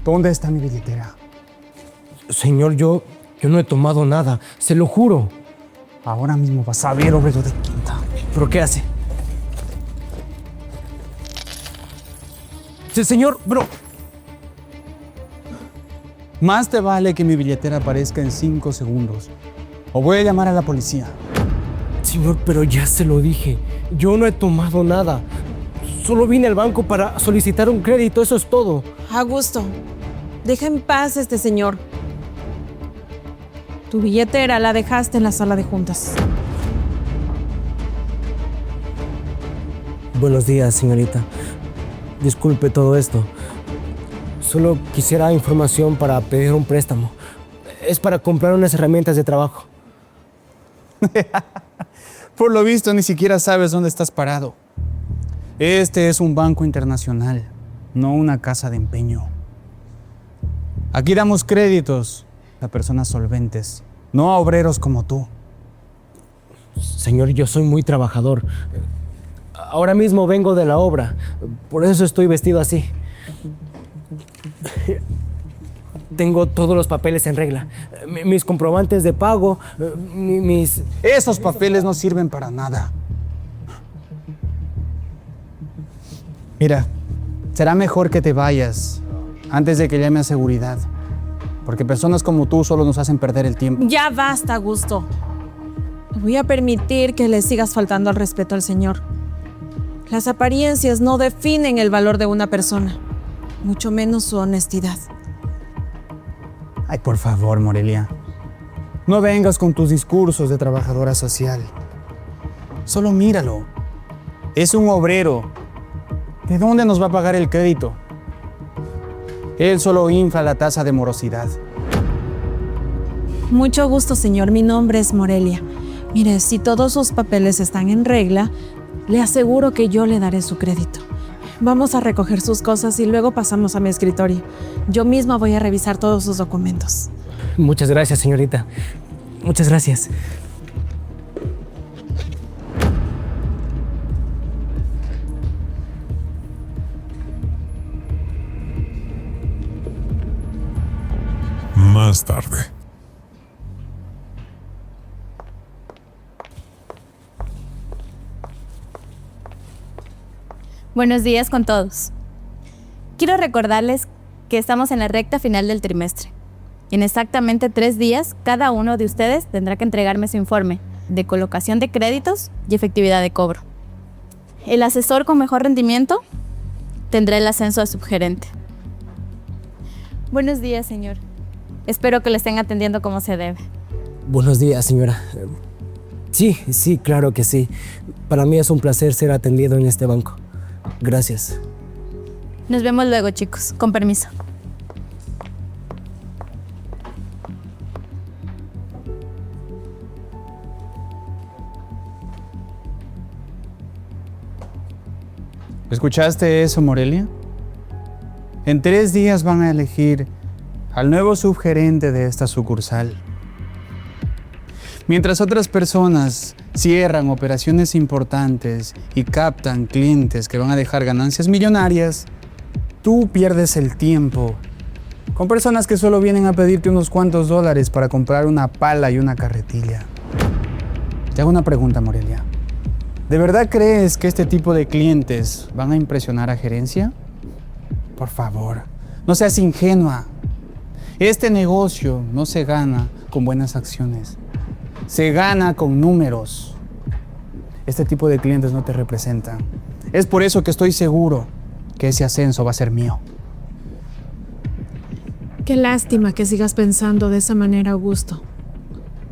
¿Dónde está mi billetera? Señor, yo no he tomado nada, se lo juro. Ahora mismo vas a ver, obrero de quinta. ¿Pero qué hace? Sí, señor, bro. Más te vale que mi billetera aparezca en 5 segundos. O voy a llamar a la policía. Señor, pero ya se lo dije. Yo no he tomado nada. Solo vine al banco para solicitar un crédito, eso es todo. Augusto, deja en paz a este señor. Tu billetera la dejaste en la sala de juntas. Buenos días, señorita. Disculpe todo esto. Solo quisiera información para pedir un préstamo. Es para comprar unas herramientas de trabajo. Por lo visto, ni siquiera sabes dónde estás parado. Este es un banco internacional, no una casa de empeño. Aquí damos créditos a personas solventes, no a obreros como tú. Señor, yo soy muy trabajador. Ahora mismo vengo de la obra. Por eso estoy vestido así. Tengo todos los papeles en regla. Mis comprobantes de pago, mis... Esos papeles no sirven para nada. Mira, será mejor que te vayas antes de que llame a seguridad. Porque personas como tú solo nos hacen perder el tiempo. Ya basta, Augusto. No voy a permitir que le sigas faltando al respeto al señor. Las apariencias no definen el valor de una persona, mucho menos su honestidad. Ay, por favor, Morelia. No vengas con tus discursos de trabajadora social. Solo míralo. Es un obrero. ¿De dónde nos va a pagar el crédito? Él solo infla la tasa de morosidad. Mucho gusto, señor. Mi nombre es Morelia. Mire, si todos sus papeles están en regla, le aseguro que yo le daré su crédito. Vamos a recoger sus cosas y luego pasamos a mi escritorio. Yo misma voy a revisar todos sus documentos. Muchas gracias, señorita. Muchas gracias. Más tarde. Buenos días con todos. Quiero recordarles que estamos en la recta final del trimestre. En exactamente 3 días, cada uno de ustedes tendrá que entregarme su informe de colocación de créditos y efectividad de cobro. El asesor con mejor rendimiento tendrá el ascenso a subgerente. Buenos días, señor. Espero que le estén atendiendo como se debe. Buenos días, señora. Sí, claro que sí. Para mí es un placer ser atendido en este banco. Gracias. Nos vemos luego, chicos. Con permiso. ¿Escuchaste eso, Morelia? En 3 días van a elegir al nuevo subgerente de esta sucursal. Mientras otras personas cierran operaciones importantes y captan clientes que van a dejar ganancias millonarias, tú pierdes el tiempo con personas que solo vienen a pedirte unos cuantos dólares para comprar una pala y una carretilla. Te hago una pregunta, Morelia. ¿De verdad crees que este tipo de clientes van a impresionar a gerencia? Por favor, no seas ingenua. Este negocio no se gana con buenas acciones. Se gana con números. Este tipo de clientes no te representan. Es por eso que estoy seguro que ese ascenso va a ser mío. Qué lástima que sigas pensando de esa manera, Augusto.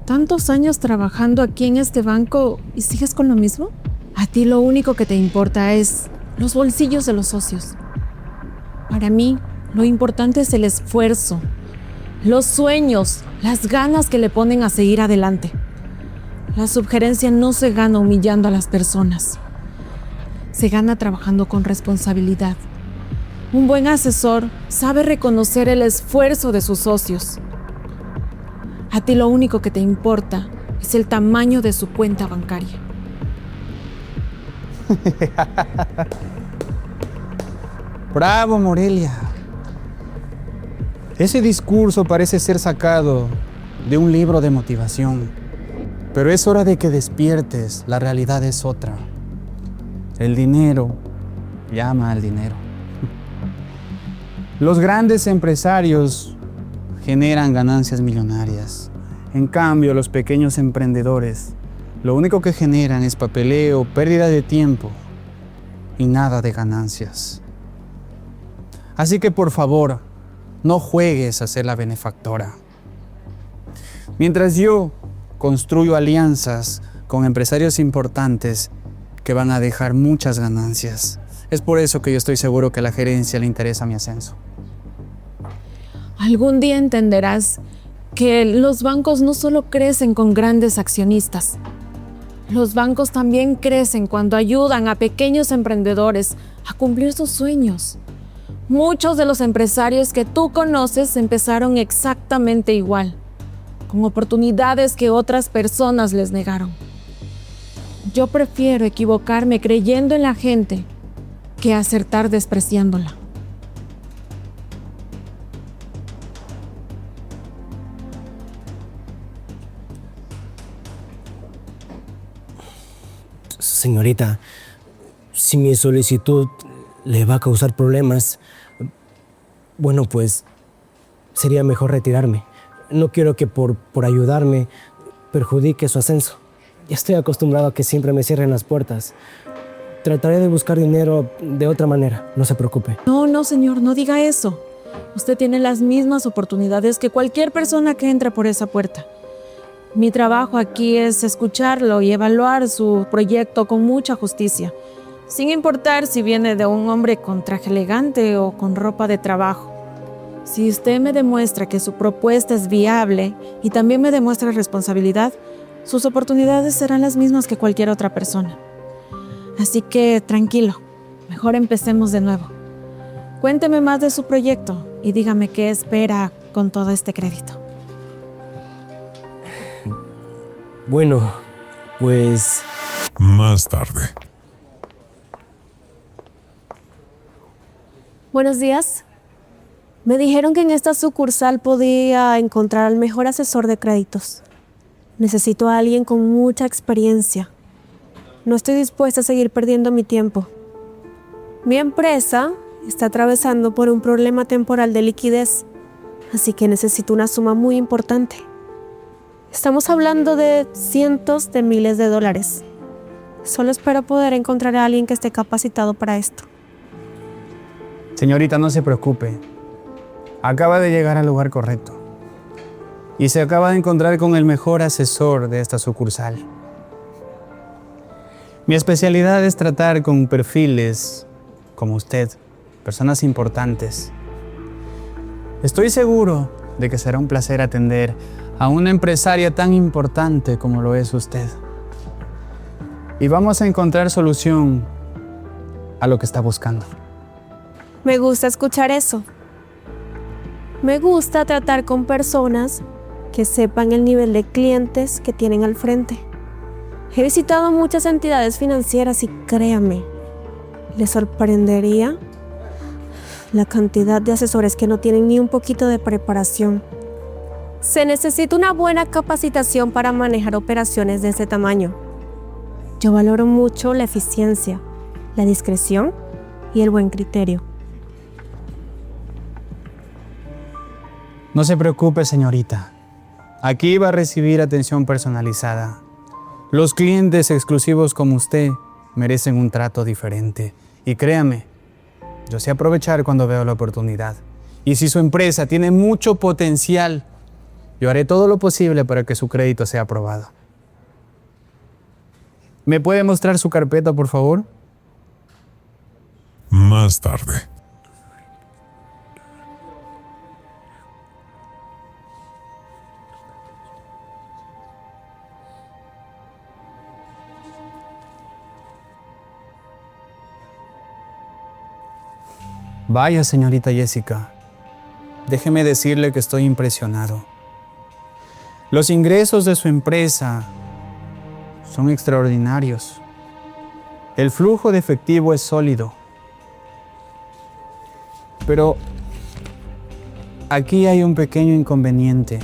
¿Tantos años trabajando aquí en este banco y sigues con lo mismo? A ti lo único que te importa es los bolsillos de los socios. Para mí, lo importante es el esfuerzo, los sueños, las ganas que le ponen a seguir adelante. La subgerencia no se gana humillando a las personas. Se gana trabajando con responsabilidad. Un buen asesor sabe reconocer el esfuerzo de sus socios. A ti lo único que te importa es el tamaño de su cuenta bancaria. Bravo, Morelia. Ese discurso parece ser sacado de un libro de motivación, pero es hora de que despiertes. La realidad es otra. El dinero llama al dinero. Los grandes empresarios generan ganancias millonarias. En cambio, los pequeños emprendedores lo único que generan es papeleo, pérdida de tiempo y nada de ganancias. Así que por favor, no juegues a ser la benefactora. Mientras yo construyo alianzas con empresarios importantes que van a dejar muchas ganancias. Es por eso que yo estoy seguro que a la gerencia le interesa mi ascenso. Algún día entenderás que los bancos no solo crecen con grandes accionistas. Los bancos también crecen cuando ayudan a pequeños emprendedores a cumplir sus sueños. Muchos de los empresarios que tú conoces empezaron exactamente igual, con oportunidades que otras personas les negaron. Yo prefiero equivocarme creyendo en la gente que acertar despreciándola. Señorita, si mi solicitud le va a causar problemas, bueno, pues sería mejor retirarme. No quiero que por ayudarme perjudique su ascenso. Ya estoy acostumbrado a que siempre me cierren las puertas. Trataré de buscar dinero de otra manera, no se preocupe. No, señor, no diga eso. Usted tiene las mismas oportunidades que cualquier persona que entre por esa puerta. Mi trabajo aquí es escucharlo y evaluar su proyecto con mucha justicia, sin importar si viene de un hombre con traje elegante o con ropa de trabajo. Si usted me demuestra que su propuesta es viable y también me demuestra responsabilidad, sus oportunidades serán las mismas que cualquier otra persona. Así que tranquilo, mejor empecemos de nuevo. Cuénteme más de su proyecto y dígame qué espera con todo este crédito. Bueno, pues... Más tarde. Buenos días. Me dijeron que en esta sucursal podía encontrar al mejor asesor de créditos. Necesito a alguien con mucha experiencia. No estoy dispuesta a seguir perdiendo mi tiempo. Mi empresa está atravesando por un problema temporal de liquidez, así que necesito una suma muy importante. Estamos hablando de cientos de miles de dólares. Solo espero poder encontrar a alguien que esté capacitado para esto. Señorita, no se preocupe. Acaba de llegar al lugar correcto. Y se acaba de encontrar con el mejor asesor de esta sucursal. Mi especialidad es tratar con perfiles como usted, personas importantes. Estoy seguro de que será un placer atender a una empresaria tan importante como lo es usted. Y vamos a encontrar solución a lo que está buscando. Me gusta escuchar eso. Me gusta tratar con personas que sepan el nivel de clientes que tienen al frente. He visitado muchas entidades financieras y créame, les sorprendería la cantidad de asesores que no tienen ni un poquito de preparación. Se necesita una buena capacitación para manejar operaciones de ese tamaño. Yo valoro mucho la eficiencia, la discreción y el buen criterio. No se preocupe, señorita. Aquí va a recibir atención personalizada. Los clientes exclusivos como usted merecen un trato diferente. Y créame, yo sé aprovechar cuando veo la oportunidad. Y si su empresa tiene mucho potencial, yo haré todo lo posible para que su crédito sea aprobado. ¿Me puede mostrar su carpeta, por favor? Más tarde. Vaya, señorita Jessica, déjeme decirle que estoy impresionado. Los ingresos de su empresa son extraordinarios. El flujo de efectivo es sólido. Pero Aquí hay un pequeño inconveniente.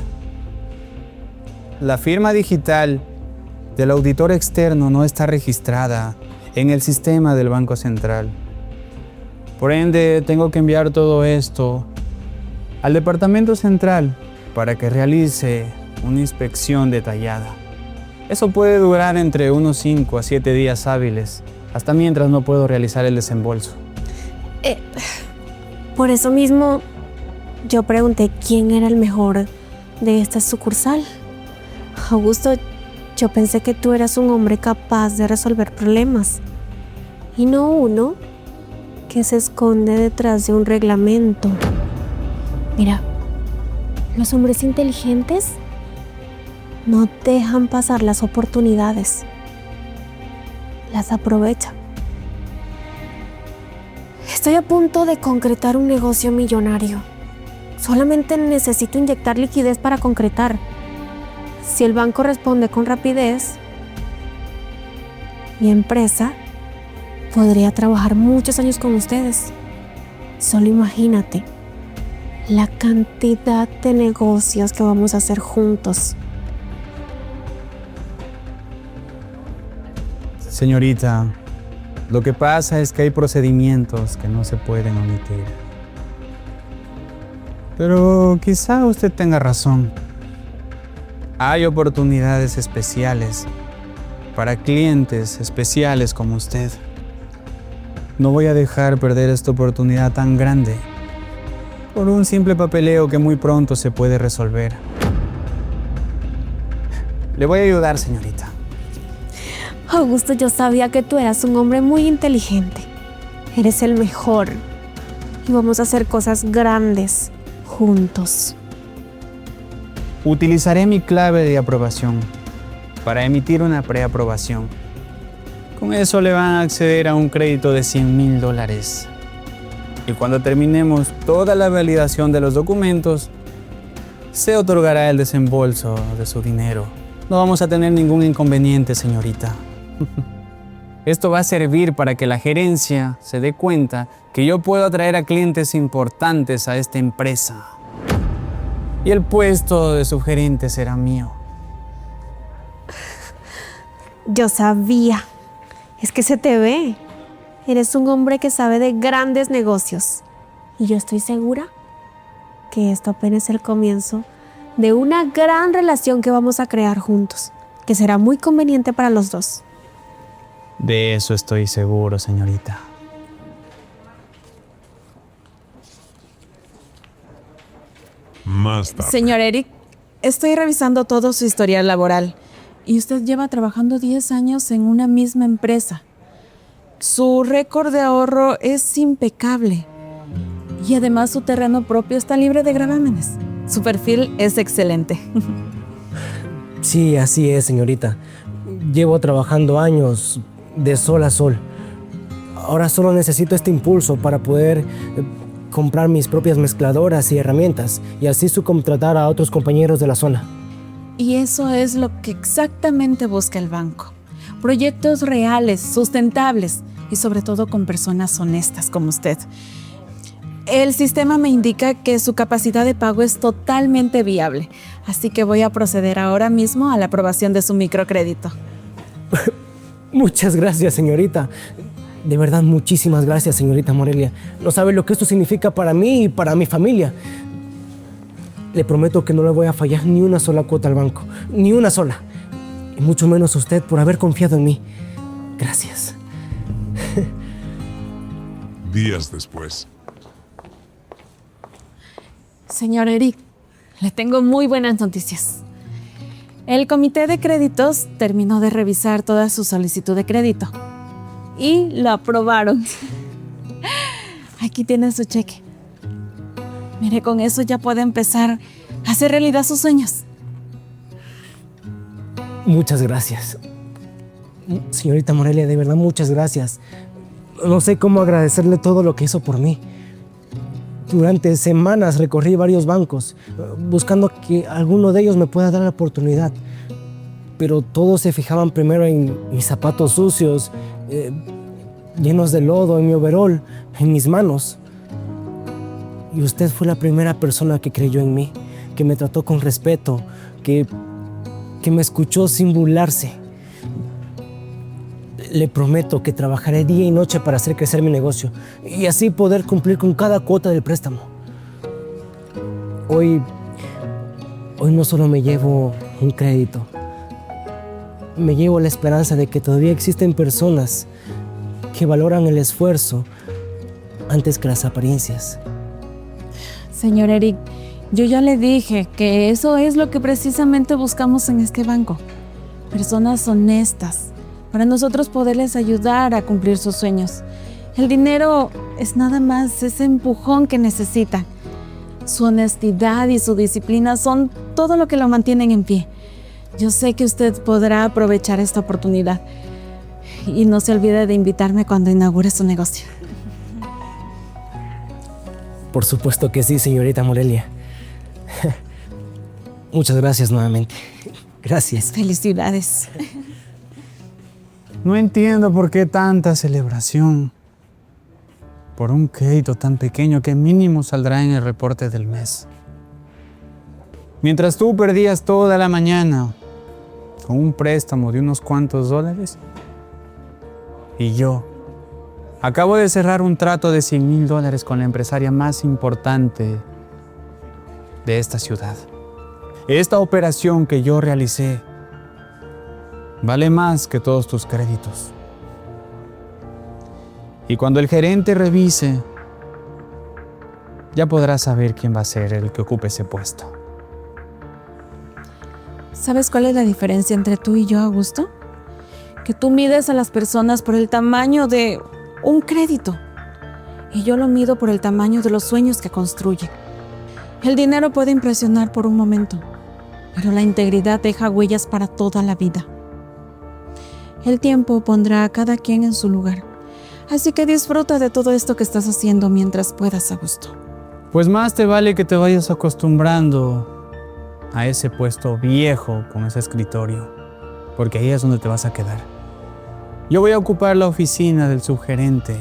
La firma digital del auditor externo no está registrada en el sistema del Banco Central. Por ende, tengo que enviar todo esto al Departamento Central para que realice una inspección detallada. Eso puede durar entre unos 5 a 7 días hábiles, hasta mientras no puedo realizar el desembolso. Por eso mismo, yo pregunté quién era el mejor de esta sucursal. Augusto, yo pensé que tú eras un hombre capaz de resolver problemas y no uno que se esconde detrás de un reglamento. Mira, los hombres inteligentes no dejan pasar las oportunidades, las aprovechan. Estoy a punto de concretar un negocio millonario. Solamente necesito inyectar liquidez para concretar. Si el banco responde con rapidez, mi empresa podría trabajar muchos años con ustedes. Solo imagínate la cantidad de negocios que vamos a hacer juntos. Señorita, lo que pasa es que hay procedimientos que no se pueden omitir. Pero quizá usted tenga razón. Hay oportunidades especiales para clientes especiales como usted. No voy a dejar perder esta oportunidad tan grande por un simple papeleo que muy pronto se puede resolver. Le voy a ayudar, señorita. Augusto, yo sabía que tú eras un hombre muy inteligente. Eres el mejor. Y vamos a hacer cosas grandes juntos. Utilizaré mi clave de aprobación para emitir una preaprobación. Con eso le van a acceder a un crédito de $100,000. Y cuando terminemos toda la validación de los documentos, se otorgará el desembolso de su dinero. No vamos a tener ningún inconveniente, señorita. Esto va a servir para que la gerencia se dé cuenta que yo puedo atraer a clientes importantes a esta empresa. Y el puesto de subgerente será mío. Yo sabía. Es que se te ve. Eres un hombre que sabe de grandes negocios. Y yo estoy segura que esto apenas es el comienzo de una gran relación que vamos a crear juntos, que será muy conveniente para los dos. De eso estoy seguro, señorita. Más tarde. Señor Eric, estoy revisando todo su historial laboral y usted lleva trabajando 10 años en una misma empresa. Su récord de ahorro es impecable y además su terreno propio está libre de gravámenes. Su perfil es excelente. Sí, así es, señorita. Llevo trabajando años de sol a sol. Ahora solo necesito este impulso para poder comprar mis propias mezcladoras y herramientas y así subcontratar a otros compañeros de la zona. Y eso es lo que exactamente busca el banco. Proyectos reales, sustentables y sobre todo con personas honestas como usted. El sistema me indica que su capacidad de pago es totalmente viable, así que voy a proceder ahora mismo a la aprobación de su microcrédito. Muchas gracias, señorita. De verdad, muchísimas gracias, señorita Morelia. No sabe lo que esto significa para mí y para mi familia. Le prometo que no le voy a fallar ni una sola cuota al banco, ni una sola. Y mucho menos a usted por haber confiado en mí. Gracias. Días después. Señor Eric, le tengo muy buenas noticias. El comité de créditos terminó de revisar toda su solicitud de crédito y lo aprobaron. Aquí tiene su cheque. Mire, con eso ya puede empezar a hacer realidad sus sueños. Muchas gracias. Señorita Morelia, de verdad, muchas gracias. No sé cómo agradecerle todo lo que hizo por mí. Durante semanas recorrí varios bancos, buscando que alguno de ellos me pueda dar la oportunidad. Pero todos se fijaban primero en mis zapatos sucios, llenos de lodo, en mi overol, en mis manos. Y usted fue la primera persona que creyó en mí, que me trató con respeto, que me escuchó sin burlarse. Le prometo que trabajaré día y noche para hacer crecer mi negocio y así poder cumplir con cada cuota del préstamo. Hoy no solo me llevo un crédito, me llevo la esperanza de que todavía existen personas que valoran el esfuerzo antes que las apariencias. Señor Eric, yo ya le dije que eso es lo que precisamente buscamos en este banco. Personas honestas, para nosotros poderles ayudar a cumplir sus sueños. El dinero es nada más ese empujón que necesitan. Su honestidad y su disciplina son todo lo que lo mantienen en pie. Yo sé que usted podrá aprovechar esta oportunidad. Y no se olvide de invitarme cuando inaugure su negocio. Por supuesto que sí, señorita Morelia. Muchas gracias nuevamente. Gracias. Felicidades. No entiendo por qué tanta celebración por un crédito tan pequeño que mínimo saldrá en el reporte del mes. Mientras tú perdías toda la mañana con un préstamo de unos cuantos dólares y yo acabo de cerrar un trato de $100,000 con la empresaria más importante de esta ciudad. Esta operación que yo realicé vale más que todos tus créditos. Y cuando el gerente revise, ya podrás saber quién va a ser el que ocupe ese puesto. ¿Sabes cuál es la diferencia entre tú y yo, Augusto? Que tú mides a las personas por el tamaño de un crédito y yo lo mido por el tamaño de los sueños que construyen. El dinero puede impresionar por un momento, pero la integridad deja huellas para toda la vida. El tiempo pondrá a cada quien en su lugar. Así que disfruta de todo esto que estás haciendo mientras puedas, Augusto. Pues más te vale que te vayas acostumbrando a ese puesto viejo con ese escritorio, porque ahí es donde te vas a quedar. Yo voy a ocupar la oficina del subgerente,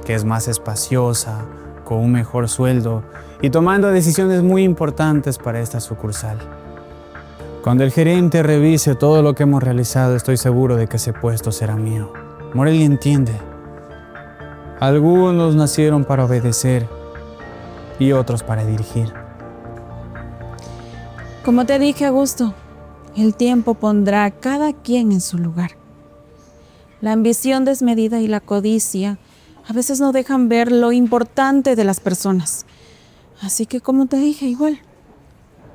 que es más espaciosa, con un mejor sueldo y tomando decisiones muy importantes para esta sucursal. Cuando el gerente revise todo lo que hemos realizado, estoy seguro de que ese puesto será mío. Morelia entiende. Algunos nacieron para obedecer y otros para dirigir. Como te dije, Augusto, el tiempo pondrá a cada quien en su lugar. La ambición desmedida y la codicia a veces no dejan ver lo importante de las personas. Así que, como te dije, igual,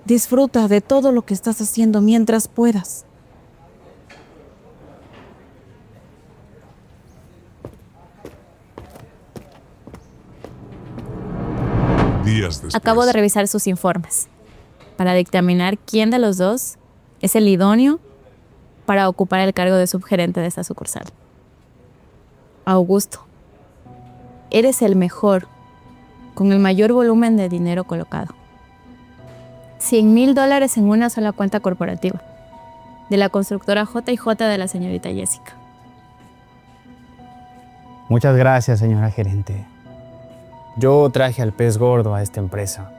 disfruta de todo lo que estás haciendo mientras puedas. Días después. Acabo de revisar sus informes para dictaminar quién de los dos es el idóneo para ocupar el cargo de subgerente de esta sucursal. Augusto, eres el mejor, con el mayor volumen de dinero colocado. $100,000 en una sola cuenta corporativa, de la constructora J&J de la señorita Jessica. Muchas gracias, señora gerente. Yo traje al pez gordo a esta empresa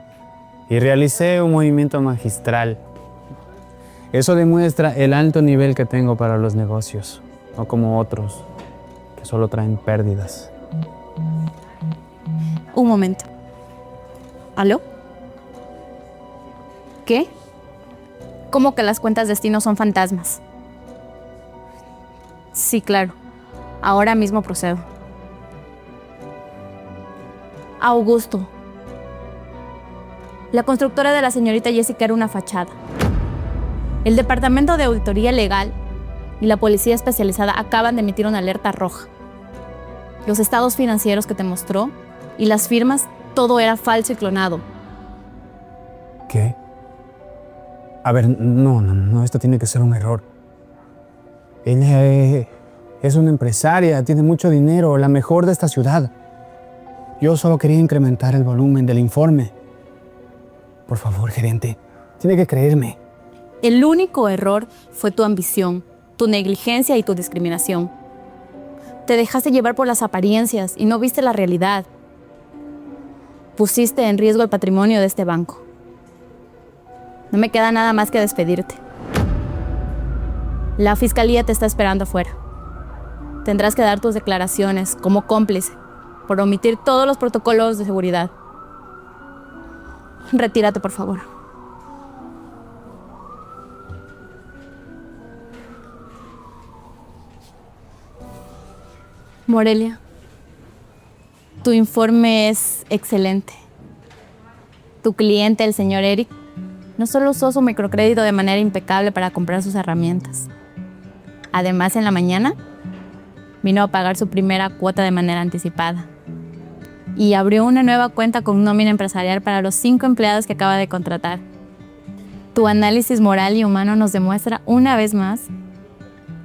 y realicé un movimiento magistral. Eso demuestra el alto nivel que tengo para los negocios, no como otros que solo traen pérdidas. Un momento. ¿Aló? ¿Qué? ¿Cómo que las cuentas destino son fantasmas? Sí, claro. Ahora mismo procedo. Augusto. La constructora de la señorita Jessica era una fachada. El Departamento de Auditoría Legal y la Policía Especializada acaban de emitir una alerta roja. Los estados financieros que te mostró y las firmas, todo era falso y clonado. ¿Qué? A ver, no, esto tiene que ser un error. Ella es una empresaria, tiene mucho dinero, la mejor de esta ciudad. Yo solo quería incrementar el volumen del informe. Por favor, gerente, tiene que creerme. El único error fue tu ambición, tu negligencia y tu discriminación. Te dejaste llevar por las apariencias y no viste la realidad. pusiste en riesgo el patrimonio de este banco. No me queda nada más que despedirte. La fiscalía te está esperando afuera. Tendrás que dar tus declaraciones como cómplice por omitir todos los protocolos de seguridad. Retírate, por favor. Morelia, tu informe es excelente. Tu cliente, el señor Eric, no solo usó su microcrédito de manera impecable para comprar sus herramientas. Además, en la mañana, vino a pagar su primera cuota de manera anticipada. Y abrió una nueva cuenta con nómina empresarial para los 5 empleados que acaba de contratar. Tu análisis moral y humano nos demuestra una vez más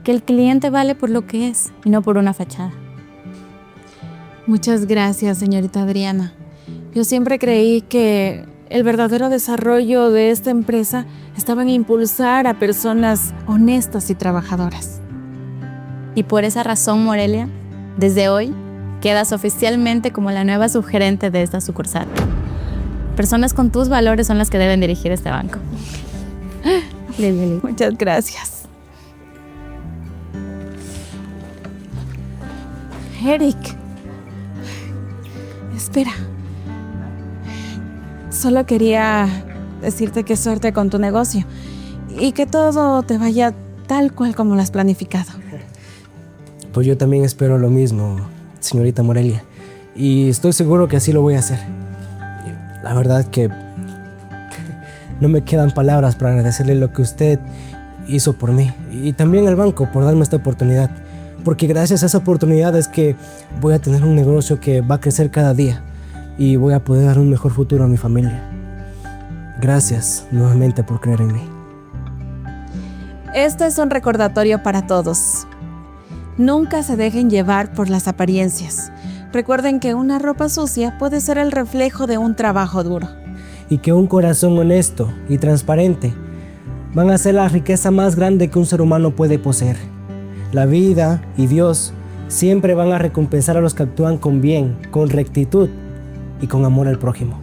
que el cliente vale por lo que es y no por una fachada. Muchas gracias, señorita Adriana. Yo siempre creí que el verdadero desarrollo de esta empresa estaba en impulsar a personas honestas y trabajadoras. Y por esa razón, Morelia, desde hoy quedas oficialmente como la nueva subgerente de esta sucursal. Personas con tus valores son las que deben dirigir este banco. Muchas gracias. Eric, espera. Solo quería decirte qué suerte con tu negocio y que todo te vaya tal cual como lo has planificado. Pues yo también espero lo mismo, señorita Morelia. Y estoy seguro que así lo voy a hacer. La verdad que no me quedan palabras para agradecerle lo que usted hizo por mí. Y también al banco por darme esta oportunidad. Porque gracias a esa oportunidad es que voy a tener un negocio que va a crecer cada día. Y voy a poder dar un mejor futuro a mi familia. Gracias nuevamente por creer en mí. Esto es un recordatorio para todos. Nunca se dejen llevar por las apariencias. Recuerden que una ropa sucia puede ser el reflejo de un trabajo duro. Y que un corazón honesto y transparente van a ser la riqueza más grande que un ser humano puede poseer. La vida y Dios siempre van a recompensar a los que actúan con bien, con rectitud y con amor al prójimo.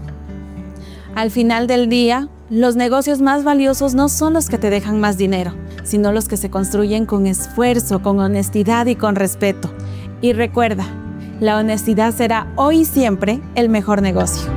Al final del día, los negocios más valiosos no son los que te dejan más dinero, sino los que se construyen con esfuerzo, con honestidad y con respeto. Y recuerda, la honestidad será hoy y siempre el mejor negocio.